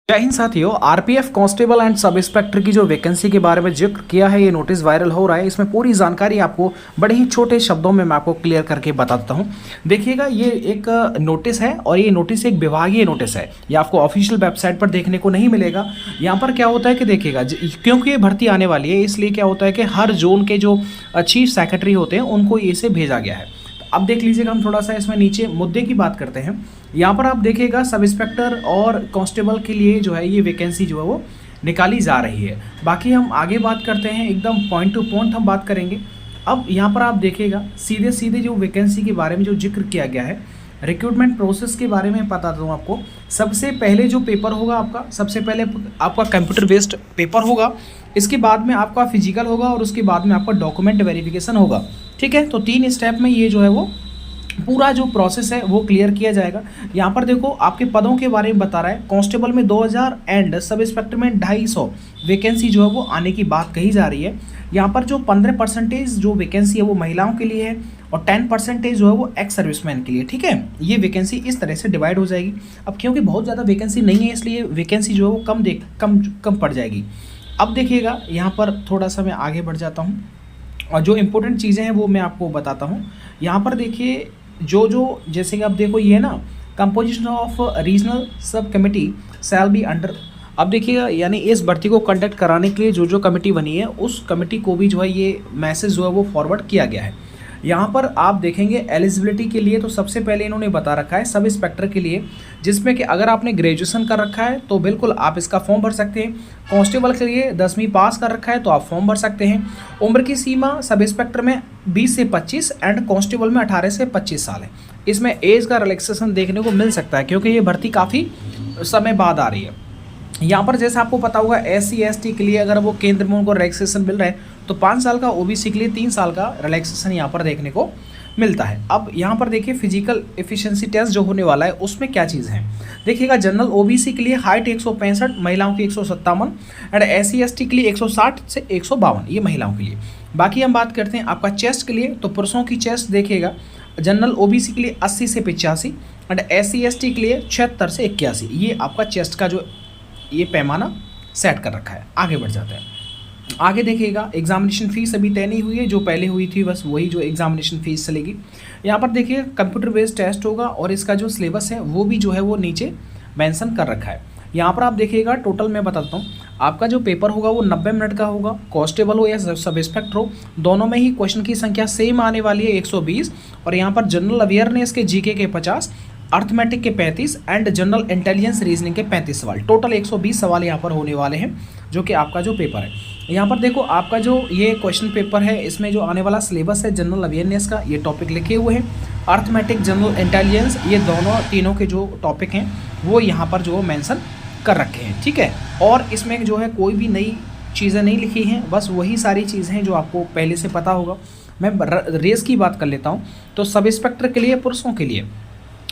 जय हिंद साथियों। RPF constable and sub inspector की जो वैकेंसी के बारे में जिक्र किया है, ये नोटिस वायरल हो रहा है। इसमें पूरी जानकारी आपको बड़े ही छोटे शब्दों में मैं आपको क्लियर करके बता देता हूँ। देखिएगा, ये एक नोटिस है और ये नोटिस एक विभागीय नोटिस है। ये आपको ऑफिशियल वेबसाइट पर देखने को नहीं मिलेगा। यहाँ पर क्या होता है कि देखिएगा, क्योंकि ये भर्ती आने वाली है, इसलिए क्या होता है कि हर जोन के जो चीफ सेक्रेटरी होते हैं उनको इसे भेजा गया है। अब देख लीजिएगा, हम थोड़ा सा इसमें नीचे मुद्दे की बात करते हैं। यहाँ पर आप देखिएगा, सब इंस्पेक्टर और कांस्टेबल के लिए जो है ये वैकेंसी जो है वो निकाली जा रही है। बाकी हम आगे बात करते हैं, एकदम पॉइंट टू पॉइंट हम बात करेंगे। अब यहाँ पर आप देखिएगा, सीधे सीधे जो वैकेंसी के बारे में जो जिक्र किया गया है, रिक्रूटमेंट प्रोसेस के बारे में बता दूँ आपको। सबसे पहले जो पेपर होगा आपका, सबसे पहले आपका कंप्यूटर बेस्ड पेपर होगा, इसके बाद में आपका फिजिकल होगा और उसके बाद में आपका डॉक्यूमेंट वेरिफिकेशन होगा। ठीक है, तो 3 स्टेप में ये जो है वो पूरा जो प्रोसेस है वो क्लियर किया जाएगा। यहाँ पर देखो, आपके पदों के बारे में बता रहा है। कांस्टेबल में 2000 एंड सब इंस्पेक्टर में 250 वैकेंसी जो है वो आने की बात कही जा रही है। यहाँ पर जो 15% जो वैकेंसी है वो महिलाओं के लिए है और 10% जो है वो एक्स सर्विसमैन के लिए। ठीक है, ये वैकेंसी इस तरह से डिवाइड हो जाएगी। अब क्योंकि बहुत ज़्यादा वैकेंसी नहीं है, इसलिए वैकेंसी जो है वो कम पड़ जाएगी। अब देखिएगा, यहाँ पर थोड़ा सा मैं आगे बढ़ जाता हूँ और जो इम्पोर्टेंट चीज़ें हैं वो मैं आपको बताता हूँ। यहाँ पर देखिए, जो जैसे कि आप देखो, ये ना composition of regional sub committee shall be under. अब देखिएगा, यानी इस भर्ती को कंडक्ट कराने के लिए जो कमेटी बनी है, उस कमेटी को भी जो है ये मैसेज जो है वो फॉरवर्ड किया गया है। यहाँ पर आप देखेंगे एलिजिबिलिटी के लिए, तो सबसे पहले इन्होंने बता रखा है सब इंस्पेक्टर के लिए, जिसमें कि अगर आपने ग्रेजुएशन कर रखा है तो बिल्कुल आप इसका फॉर्म भर सकते हैं। कांस्टेबल के लिए 10वीं पास कर रखा है तो आप फॉर्म भर सकते हैं। उम्र की सीमा सब इंस्पेक्टर में 20 से 25 एंड कांस्टेबल में 18 से 25 साल है। इसमें एज का रिलैक्सेशन देखने को मिल सकता है, क्योंकि ये भर्ती काफ़ी समय बाद आ रही है। यहाँ पर जैसे आपको पता होगा, SC ST के लिए अगर वो केंद्र में उनको रिलैक्सेशन मिल रहा है तो 5 साल का, OBC के लिए 3 साल का रिलैक्सेशन यहाँ पर देखने को मिलता है। अब यहाँ पर देखिए, फिजिकल एफिशिएंसी टेस्ट जो होने वाला है उसमें क्या चीज़ है। देखिएगा, जनरल OBC के लिए हाइट 165, महिलाओं की 157 एंड SC ST के लिए 160 से 152, ये महिलाओं के लिए। बाकी हम बात करते हैं आपका चेस्ट के लिए, तो पुरुषों की चेस्ट देखिएगा, जनरल OBC के लिए 80 से 85 एंड SC ST के लिए 76 से 81, ये आपका चेस्ट का जो ये पैमाना सेट कर रखा है। आगे बढ़ जाते हैं। आगे देखिएगा, एग्जामिनेशन फ़ीस अभी तय नहीं हुई है, जो पहले हुई थी बस वही जो एग्जामिनेशन फ़ीस चलेगी। यहाँ पर देखिए, कंप्यूटर बेस्ड टेस्ट होगा और इसका जो सिलेबस है वो भी जो है वो नीचे मेंशन कर रखा है। यहाँ पर आप देखिएगा, टोटल मैं बताता हूँ, आपका जो पेपर होगा वो 90 मिनट का होगा। कांस्टेबल हो या सब इंस्पेक्टर हो, दोनों में ही क्वेश्चन की संख्या सेम आने वाली है, 120। और यहाँ पर जनरल अवेयरनेस के GK के 50, अर्थमेटिक के 35 एंड जनरल इंटेलिजेंस रीजनिंग के 35 सवाल। टोटल 120 सवाल यहाँ पर होने वाले हैं, जो कि आपका जो पेपर है। यहाँ पर देखो, आपका जो ये क्वेश्चन पेपर है, इसमें जो आने वाला सिलेबस है जनरल अवेयरनेस का, ये टॉपिक लिखे हुए हैं। अर्थमेटिक, जनरल इंटेलिजेंस, ये तीनों के जो टॉपिक हैं वो यहाँ पर जो मेंशन कर रखे हैं। ठीक है, और इसमें जो है कोई भी नई चीज़ें नहीं लिखी हैं, बस वही सारी चीज़ें हैं जो आपको पहले से पता होगा। मैं रेस की बात कर लेता हूँ। तो सब इंस्पेक्टर के लिए, पुरुषों के लिए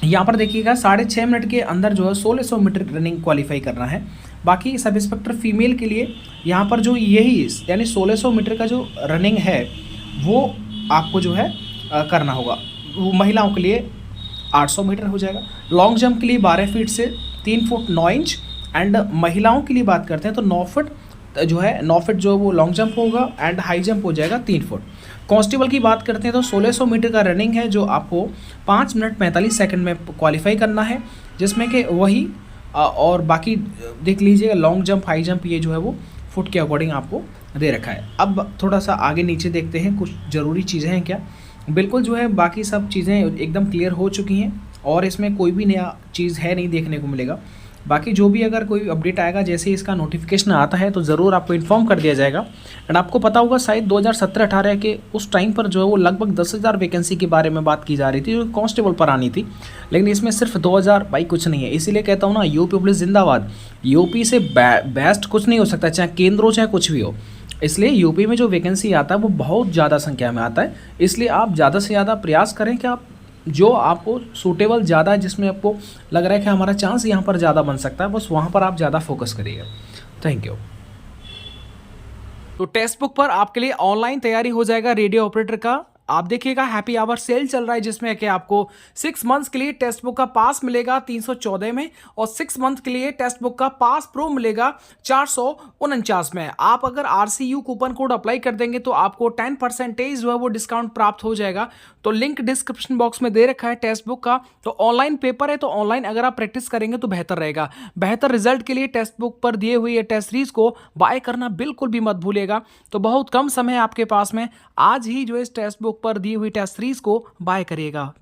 यहाँ पर देखिएगा, 6.5 मिनट के अंदर जो है 1600 मीटर रनिंग क्वालिफाई करना है। बाकी सब इंस्पेक्टर फीमेल के लिए यहाँ पर जो यही यानी 1600 मीटर का जो रनिंग है वो आपको जो है करना होगा। वो महिलाओं के लिए 800 मीटर हो जाएगा। लॉन्ग जंप के लिए 12 फीट से 3 फुट 9 इंच एंड महिलाओं के लिए बात करते हैं तो 9 फुट जो है 9 फीट जो वो लॉन्ग जंप होगा एंड हाई जंप हो जाएगा 3 फुट। कांस्टेबल की बात करते हैं तो 1600 मीटर का रनिंग है, जो आपको 5 मिनट 45 सेकंड में क्वालिफाई करना है, जिसमें कि वही और बाकी देख लीजिएगा, लॉन्ग जंप, हाई जंप, ये जो है वो फुट के अकॉर्डिंग आपको दे रखा है। अब थोड़ा सा आगे नीचे देखते हैं, कुछ ज़रूरी चीज़ें हैं क्या। बिल्कुल जो है बाकी सब चीज़ें एकदम क्लियर हो चुकी हैं और इसमें कोई भी नया चीज़ है नहीं देखने को मिलेगा। बाकी जो भी अगर कोई अपडेट आएगा, जैसे इसका नोटिफिकेशन आता है तो ज़रूर आपको इन्फॉर्म कर दिया जाएगा। एंड आपको पता होगा, शायद 2017-18 के उस टाइम पर जो है वो लगभग 10,000 वैकेंसी के बारे में बात की जा रही थी, जो कांस्टेबल पर आनी थी, लेकिन इसमें सिर्फ 2000 भाई कुछ नहीं है। इसीलिए कहता हूँ ना, यूपी पुलिस जिंदाबाद। यूपी से बेस्ट कुछ नहीं हो सकता, चाहे केंद्र हो चाहे कुछ भी हो। इसलिए यूपी में जो वैकेंसी आता है वो बहुत ज़्यादा संख्या में आता है, इसलिए आप ज़्यादा से ज़्यादा प्रयास करें कि आप जो आपको सूटेबल ज़्यादा है, जिसमें आपको लग रहा है कि हमारा चांस यहाँ पर ज़्यादा बन सकता है, बस वहाँ पर आप ज़्यादा फोकस करिएगा। Thank you. तो टेक्स्ट बुक पर आपके लिए ऑनलाइन तैयारी हो जाएगा रेडियो ऑपरेटर का आप देखिएगा हैप्पी आवर सेल चल रहा है जिसमें कि आपको 6 मंथ्स के लिए टेक्स्ट बुक का पास मिलेगा 314 में और 6 मंथ के लिए टेक्स्ट बुक का पास प्रो मिलेगा 449 में। आप अगर RCU कूपन कोड अप्लाई कर देंगे तो आपको 10% जो है वो डिस्काउंट प्राप्त हो जाएगा। तो लिंक डिस्क्रिप्शन बॉक्स में दे रखा है टेक्स्ट बुक का। तो ऑनलाइन पेपर है तो ऑनलाइन अगर आप प्रैक्टिस करेंगे तो बेहतर रहेगा। बेहतर रिजल्ट के लिए टेक्स्ट बुक पर दिए हुए टेस्ट सीरीज को बाय करना बिल्कुल भी मत भूलिएगा। तो बहुत कम समय आपके पास में, आज ही जो इस टेक्स्ट बुक पर दी हुई टेस्ट सीरीज को बाय करिएगा।